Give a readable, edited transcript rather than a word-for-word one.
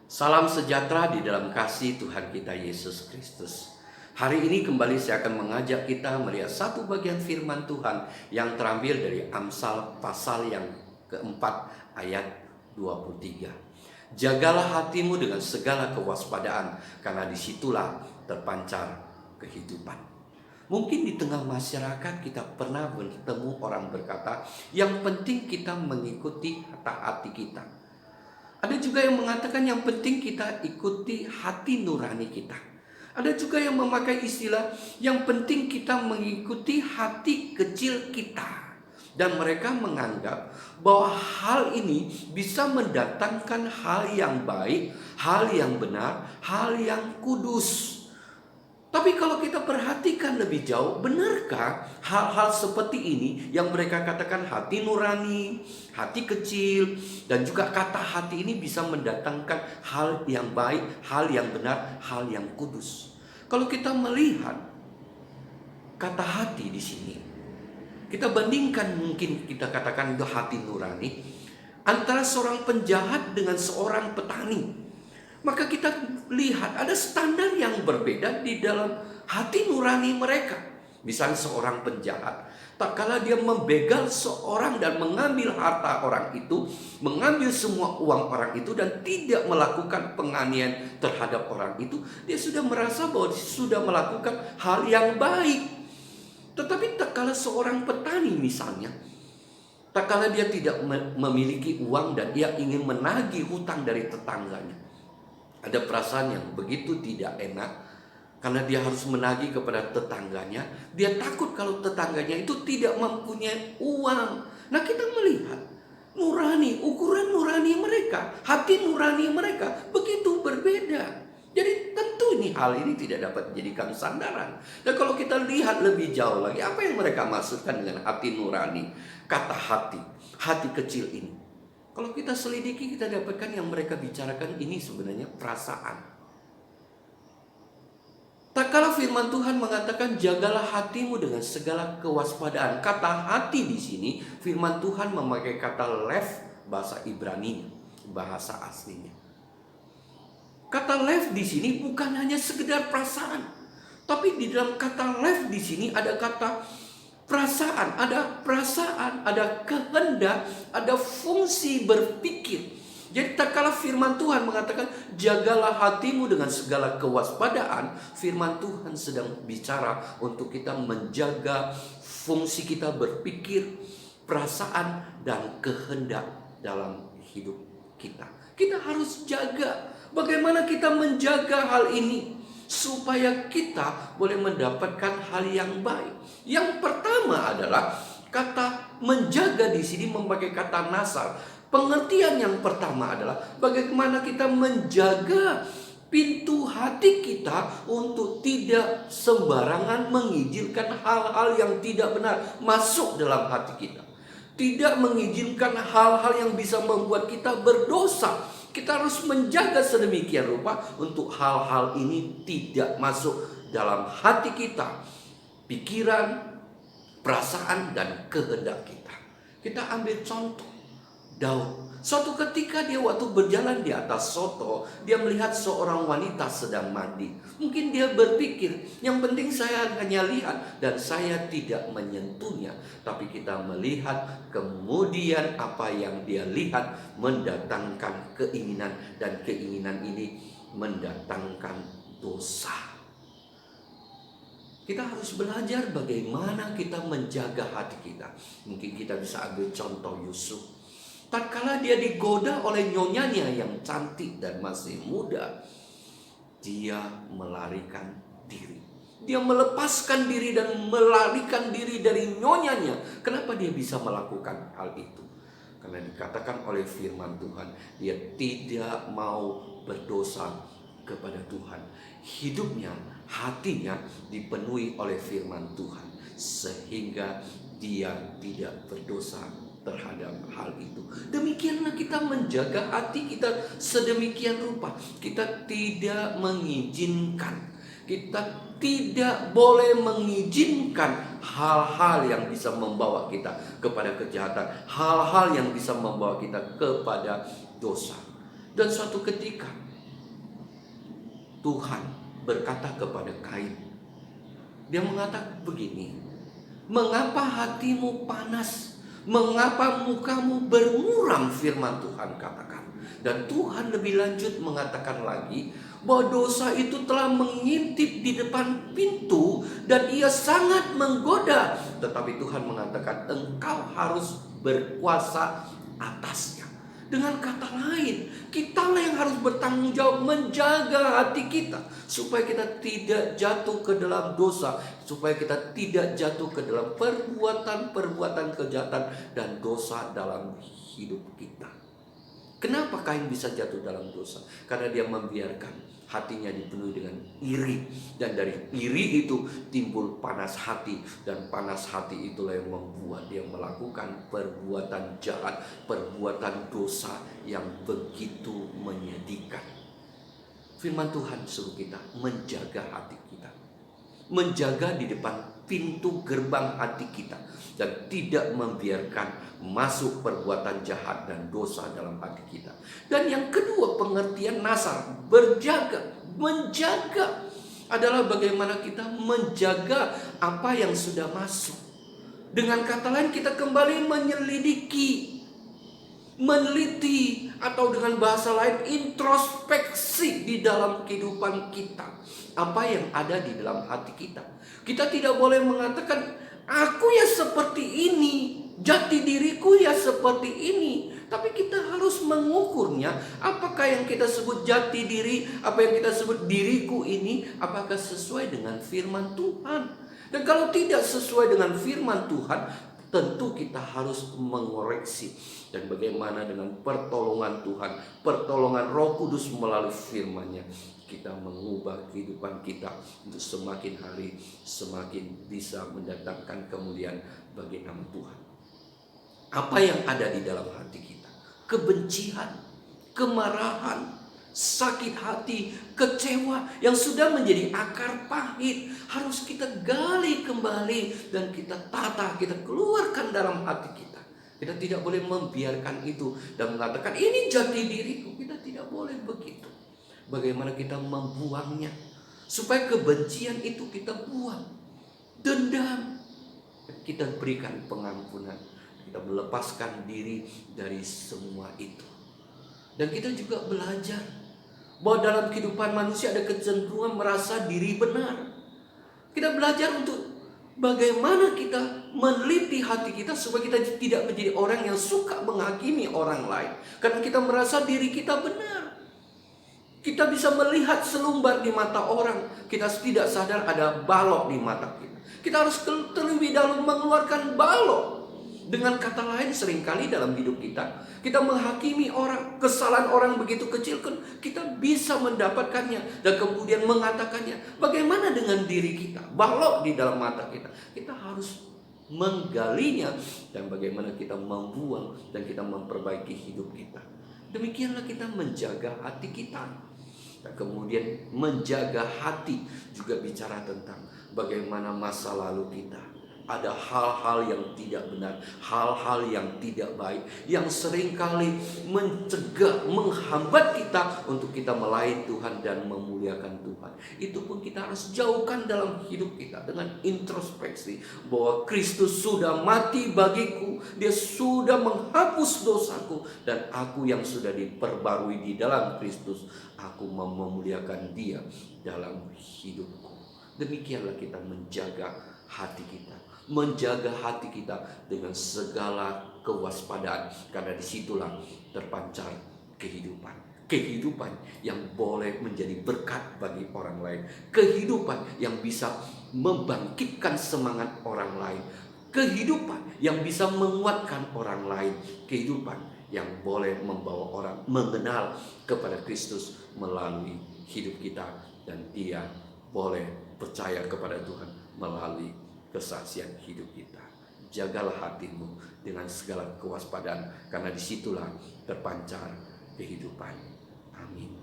Salam sejahtera di dalam kasih Tuhan kita Yesus Kristus. Hari ini kembali saya akan mengajak kita melihat satu bagian firman Tuhan yang terambil dari Amsal pasal yang keempat ayat 23. Jagalah hatimu dengan segala kewaspadaan, karena disitulah terpancar kehidupan. Mungkin di tengah masyarakat kita pernah bertemu orang berkata, yang penting kita mengikuti kata hati kita. Ada juga yang mengatakan yang penting kita ikuti hati nurani kita. Ada juga yang memakai istilah yang penting kita mengikuti hati kecil kita. Dan mereka menganggap bahwa hal ini bisa mendatangkan hal yang baik, hal yang benar, hal yang kudus. Tapi kalau kita perhatikan lebih jauh, benarkah hal-hal seperti ini yang mereka katakan hati nurani, hati kecil, dan juga kata hati ini bisa mendatangkan hal yang baik, hal yang benar, hal yang kudus? Kalau kita melihat kata hati di sini, kita bandingkan, mungkin kita katakan itu hati nurani antara seorang penjahat dengan seorang petani. Maka kita lihat ada standar yang berbeda di dalam hati nurani mereka. Misalnya seorang penjahat, tak kala dia membegal seorang dan mengambil harta orang itu, mengambil semua uang orang itu dan tidak melakukan penganiayaan terhadap orang itu, dia sudah merasa bahwa dia sudah melakukan hal yang baik. Tetapi tak kala seorang petani misalnya, tak kala dia tidak memiliki uang dan dia ingin menagih hutang dari tetangganya, ada perasaan yang begitu tidak enak karena dia harus menagih kepada tetangganya. Dia takut kalau tetangganya itu tidak mempunyai uang. Nah, kita melihat nurani, ukuran nurani mereka, hati nurani mereka begitu berbeda. Jadi tentu hal ini tidak dapat dijadikan sandaran. Dan kalau kita lihat lebih jauh lagi, apa yang mereka maksudkan dengan hati nurani? Kata hati, hati kecil ini, kalau kita selidiki, kita dapatkan yang mereka bicarakan ini sebenarnya perasaan. Tak kala firman Tuhan mengatakan jagalah hatimu dengan segala kewaspadaan. Kata hati di sini firman Tuhan memakai kata lev, bahasa Ibrani, bahasa aslinya. Kata lev di sini bukan hanya sekedar perasaan, tapi di dalam kata lev di sini ada kata perasaan, ada kehendak, ada fungsi berpikir. Jadi tak kala firman Tuhan mengatakan jagalah hatimu dengan segala kewaspadaan, firman Tuhan sedang bicara untuk kita menjaga fungsi kita berpikir, perasaan, dan kehendak dalam hidup kita. Kita harus jaga. Bagaimana kita menjaga hal ini supaya kita boleh mendapatkan hal yang baik? Yang pertama adalah kata menjaga di sini memakai kata nasar. Pengertian yang pertama adalah bagaimana kita menjaga pintu hati kita untuk tidak sembarangan mengizinkan hal-hal yang tidak benar masuk dalam hati kita. Tidak mengizinkan hal-hal yang bisa membuat kita berdosa. Kita harus menjaga sedemikian rupa untuk hal-hal ini tidak masuk dalam hati kita, pikiran, perasaan, dan kehendak kita. Kita ambil contoh Daud. Suatu ketika dia waktu berjalan di atas soto, dia melihat seorang wanita sedang mandi. Mungkin dia berpikir, yang penting saya hanya lihat dan saya tidak menyentuhnya. Tapi kita melihat kemudian apa yang dia lihat mendatangkan keinginan, dan keinginan ini mendatangkan dosa. Kita harus belajar bagaimana kita menjaga hati kita. Mungkin kita bisa ambil contoh Yusuf. Tatkala dia digoda oleh nyonyanya yang cantik dan masih muda, dia melarikan diri. Dia melepaskan diri dan melarikan diri dari nyonyanya. Kenapa dia bisa melakukan hal itu? Karena dikatakan oleh firman Tuhan, dia tidak mau berdosa kepada Tuhan. Hidupnya, hatinya dipenuhi oleh firman Tuhan, sehingga dia tidak berdosa terhadap hal itu. Demikianlah kita menjaga hati kita sedemikian rupa. Kita tidak mengizinkan, kita tidak boleh mengizinkan hal-hal yang bisa membawa kita kepada kejahatan, hal-hal yang bisa membawa kita kepada dosa. Dan suatu ketika Tuhan berkata kepada Kain. Dia mengatakan begini, "Mengapa hatimu panas? Mengapa mukamu bermuram?" Firman Tuhan katakan. Dan Tuhan lebih lanjut mengatakan lagi bahwa dosa itu telah mengintip di depan pintu dan ia sangat menggoda. Tetapi Tuhan mengatakan, engkau harus berkuasa atasnya. Dengan kata lain, kitalah yang harus bertanggung jawab menjaga hati kita supaya kita tidak jatuh ke dalam dosa, supaya kita tidak jatuh ke dalam perbuatan-perbuatan kejahatan dan dosa dalam hidup kita. Kenapa Kain bisa jatuh dalam dosa? Karena dia membiarkan hatinya dipenuhi dengan iri. Dan dari iri itu timbul panas hati. Dan panas hati itulah yang membuat dia melakukan perbuatan jahat, perbuatan dosa yang begitu menyedihkan. Firman Tuhan suruh kita menjaga hati kita, menjaga di depan pintu gerbang hati kita, dan tidak membiarkan masuk perbuatan jahat dan dosa dalam hati kita. Dan yang kedua, pengertian nasar, berjaga, menjaga adalah bagaimana kita menjaga apa yang sudah masuk. Dengan kata lain, kita kembali menyelidiki, meneliti, atau dengan bahasa lain introspeksi di dalam kehidupan kita. Apa yang ada di dalam hati kita. Kita tidak boleh mengatakan, aku ya seperti ini, jati diriku ya seperti ini. Tapi kita harus mengukurnya. Apakah yang kita sebut jati diri, apa yang kita sebut diriku ini, apakah sesuai dengan firman Tuhan? Dan kalau tidak sesuai dengan firman Tuhan, tentu kita harus mengoreksi. Dan bagaimana dengan pertolongan Tuhan, pertolongan Roh Kudus melalui firman-Nya, kita mengubah kehidupan kita untuk semakin hari semakin bisa mendatangkan kemuliaan bagi nama Tuhan. Apa yang ada di dalam hati kita? Kebencian, kemarahan, sakit hati, kecewa yang sudah menjadi akar pahit harus kita gali kembali dan kita tata, kita keluarkan dalam hati kita. Kita tidak boleh membiarkan itu dan mengatakan ini jati diriku. Kita tidak boleh begitu. Bagaimana kita membuangnya supaya kebencian itu kita buang, dendam kita berikan pengampunan, kita melepaskan diri dari semua itu. Dan kita juga belajar bahwa dalam kehidupan manusia ada kecenderungan merasa diri benar. Kita belajar untuk bagaimana kita meneliti hati kita supaya kita tidak menjadi orang yang suka menghakimi orang lain karena kita merasa diri kita benar. Kita bisa melihat selumbar di mata orang, kita tidak sadar ada balok di mata kita. Kita harus terlebih dahulu mengeluarkan balok. Dengan kata lain, seringkali dalam hidup kita, kita menghakimi orang, kesalahan orang begitu kecil kan kita bisa mendapatkannya dan kemudian mengatakannya. Bagaimana dengan diri kita? Balok di dalam mata kita. Kita harus menggalinya dan bagaimana kita membuang dan kita memperbaiki hidup kita. Demikianlah kita menjaga hati kita. Dan kemudian menjaga hati juga bicara tentang bagaimana masa lalu kita. Ada hal-hal yang tidak benar, hal-hal yang tidak baik, yang seringkali mencegah, menghambat kita untuk kita melayani Tuhan dan memuliakan Tuhan. Itu pun kita harus jauhkan dalam hidup kita dengan introspeksi bahwa Kristus sudah mati bagiku, Dia sudah menghapus dosaku, dan aku yang sudah diperbarui di dalam Kristus, aku memuliakan Dia dalam hidupku. Demikianlah kita menjaga hati kita. Menjaga hati kita dengan segala kewaspadaan, karena disitulah terpancar kehidupan. Kehidupan yang boleh menjadi berkat bagi orang lain. Kehidupan yang bisa membangkitkan semangat orang lain. Kehidupan yang bisa menguatkan orang lain. Kehidupan yang boleh membawa orang mengenal kepada Kristus melalui hidup kita. Dan dia boleh percaya kepada Tuhan melalui kesaksian hidup kita. Jagalah hatimu dengan segala kewaspadaan, karena disitulah terpancar kehidupan. Amin.